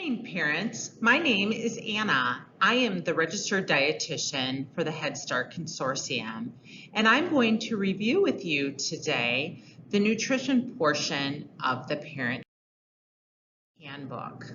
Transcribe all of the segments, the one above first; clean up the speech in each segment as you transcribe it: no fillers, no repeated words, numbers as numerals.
Morning, parents. My name is Anna. I am the registered dietitian for the Head Start Consortium, and I'm going to review with you today the nutrition portion of the Parent Handbook.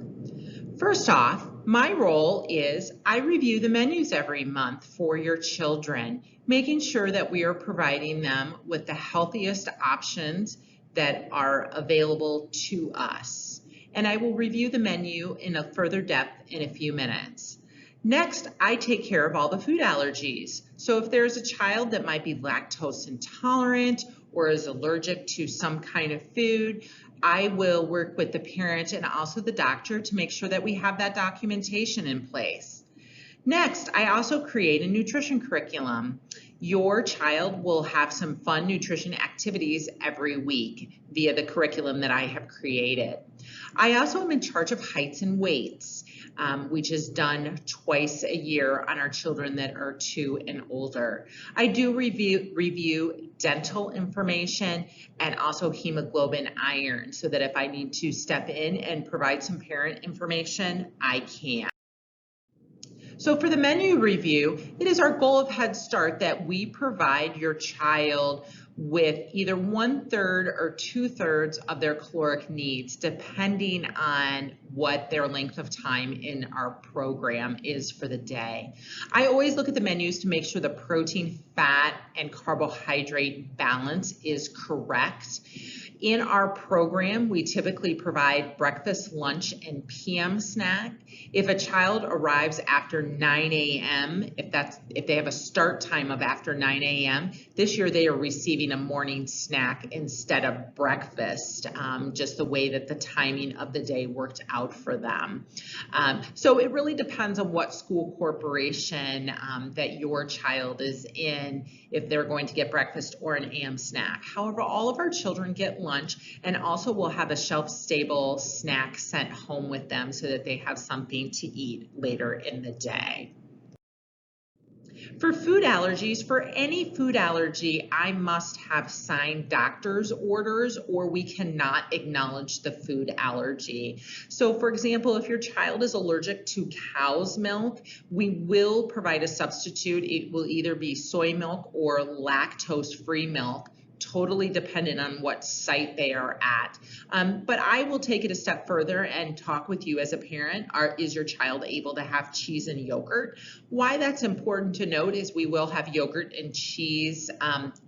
First off, my role is I review the menus every month for your children, making sure that we are providing them with the healthiest options that are available to us. And I will review the menu in a further depth in a few minutes. Next, I take care of all the food allergies. So if there's a child that might be lactose intolerant or is allergic to some kind of food, I will work with the parent and also the doctor to make sure that we have that documentation in place. Next, I also create a nutrition curriculum. Your child will have some fun nutrition activities every week via the curriculum that I have created. I also am in charge of heights and weights, which is done twice a year on our children that are 2 and older. I do review dental information and also hemoglobin iron so that if I need to step in and provide some parent information, I can. So for the menu review, it is our goal of Head Start that we provide your child with either 1/3 or 2/3 of their caloric needs, depending on what their length of time in our program is for the day. I always look at the menus to make sure the protein, fat, and carbohydrate balance is correct. In our program, we typically provide breakfast, lunch, and PM snack. If a child arrives after 9 a.m., if they have a start time of after 9 a.m., this year they are receiving a morning snack instead of breakfast, just the way that the timing of the day worked out for them. So it really depends on what school corporation that your child is in, if they're going to get breakfast or an AM snack. However, all of our children get lunch, and also will have a shelf-stable snack sent home with them so that they have something to eat later in the day. For food allergies, for any food allergy, I must have signed doctor's orders or we cannot acknowledge the food allergy. So for example, if your child is allergic to cow's milk, we will provide a substitute. It will either be soy milk or lactose-free milk, totally dependent on what site they are at. But I will take it a step further and talk with you as a parent. Is your child able to have cheese and yogurt? Why that's important to note is we will have yogurt and cheese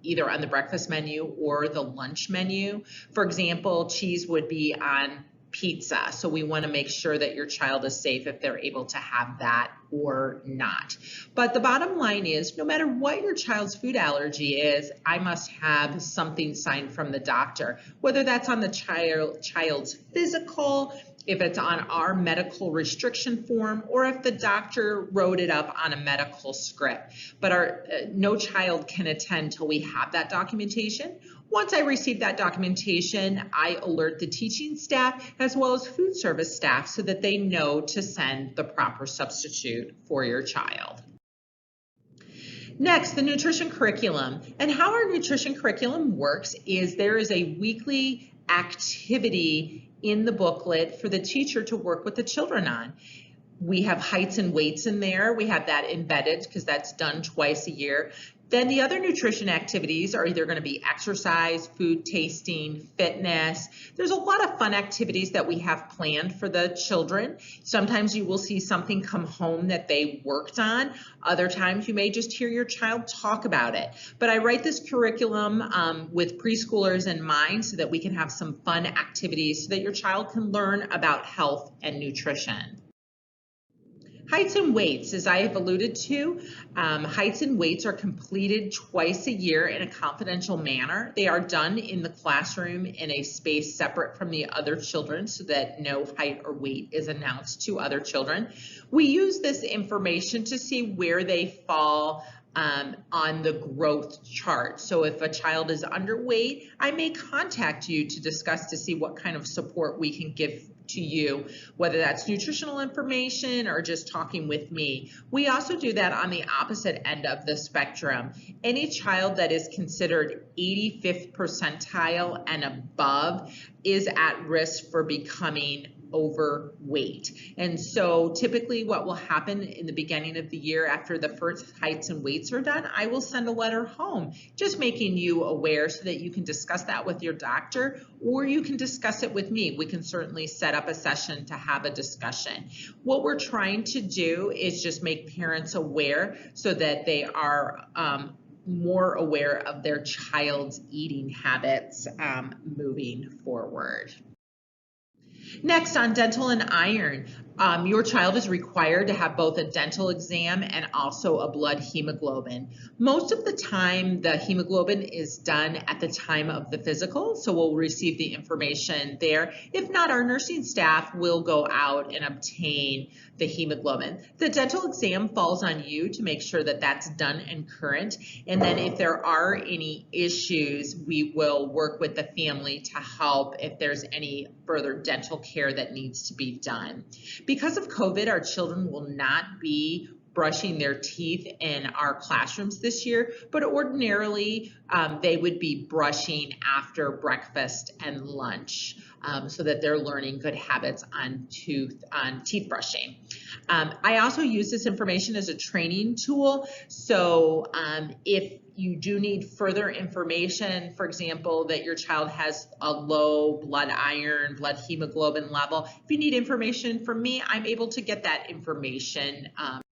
either on the breakfast menu or the lunch menu. For example, cheese would be on pizza. So we want to make sure that your child is safe if they're able to have that or not. But the bottom line is, no matter what your child's food allergy is, I must have something signed from the doctor, whether that's on the child's physical, if it's on our medical restriction form, or if the doctor wrote it up on a medical script. But no child can attend till we have that documentation. Once I receive that documentation, I alert the teaching staff as well as food service staff so that they know to send the proper substitute for your child. Next, the nutrition curriculum. And how our nutrition curriculum works is there is a weekly activity in the booklet for the teacher to work with the children on. We have heights and weights in there. We have that embedded because that's done twice a year. Then the other nutrition activities are either going to be exercise, food tasting, fitness. There's a lot of fun activities that we have planned for the children. Sometimes you will see something come home that they worked on. Other times you may just hear your child talk about it. But I write this curriculum with preschoolers in mind so that we can have some fun activities so that your child can learn about health and nutrition. Heights and weights, as I have alluded to, heights and weights are completed twice a year in a confidential manner. They are done in the classroom in a space separate from the other children so that no height or weight is announced to other children. We use this information to see where they fall on the growth chart. So if a child is underweight, I may contact you to discuss to see what kind of support we can give to you, whether that's nutritional information or just talking with me. We also do that on the opposite end of the spectrum. Any child that is considered 85th percentile and above is at risk for becoming overweight. And so typically what will happen in the beginning of the year after the first heights and weights are done, I will send a letter home just making you aware so that you can discuss that with your doctor, or you can discuss it with me. We can certainly set up a session to have a discussion. What we're trying to do is just make parents aware so that they are more aware of their child's eating habits moving forward. Next, on dental and iron, your child is required to have both a dental exam and also a blood hemoglobin. Most of the time, the hemoglobin is done at the time of the physical, so we'll receive the information there. If not, our nursing staff will go out and obtain the hemoglobin. The dental exam falls on you to make sure that that's done and current, and then if there are any issues, we will work with the family to help if there's any further dental care that needs to be done. Because of COVID, our children will not be brushing their teeth in our classrooms this year, but ordinarily they would be brushing after breakfast and lunch so that they're learning good habits on teeth brushing. I also use this information as a training tool, so if you do need further information, for example, that your child has a low blood iron, blood hemoglobin level, if you need information from me, I'm able to get that information